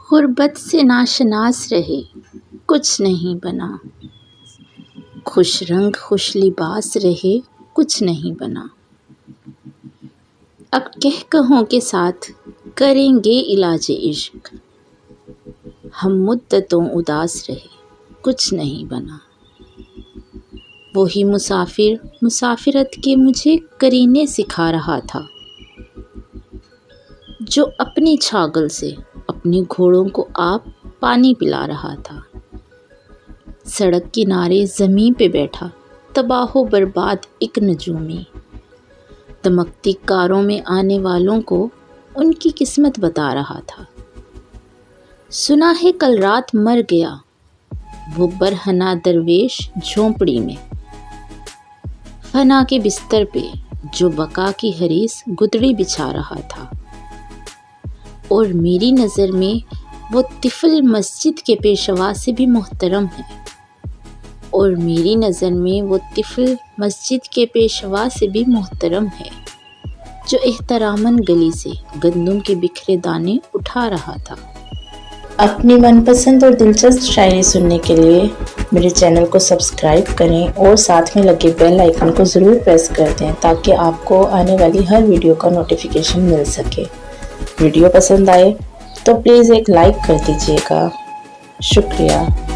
غربت سے ناشناس رہے کچھ نہیں بنا، خوش رنگ خوش لباس رہے کچھ نہیں بنا۔ اب کہوں کے ساتھ کریں گے علاج عشق، ہم مدتوں اداس رہے کچھ نہیں بنا۔ وہی مسافر مسافرت کے مجھے کرینے سکھا رہا تھا، جو اپنی چھاگل سے اپنے گھوڑوں کو آپ پانی پلا رہا تھا۔ سڑک کنارے زمین پہ بیٹھا تباہ و برباد ایک نجومی، دمکتی کاروں میں آنے والوں کو ان کی قسمت بتا رہا تھا۔ سنا ہے کل رات مر گیا وہ برہنہ درویش جھونپڑی میں، فنا کے بستر پہ جو بقا کی حریص گدڑی بچھا رہا تھا۔ اور میری نظر میں وہ طفل مسجد کے پیشوا سے بھی محترم ہے، اور میری نظر میں وہ طفل مسجد کے پیشوا سے بھی محترم ہے، جو احتراماً گلی سے گندم کے بکھرے دانے اٹھا رہا تھا۔ اپنی من پسند اور دلچسپ شاعری سننے کے لیے میرے چینل کو سبسکرائب کریں اور ساتھ میں لگے بیل آئیکن کو ضرور پریس کر دیں تاکہ آپ کو آنے والی ہر ویڈیو کا نوٹیفیکیشن مل سکے۔ ویڈیو پسند آئے تو پلیز ایک لائک کر دیجیے گا۔ شکریہ۔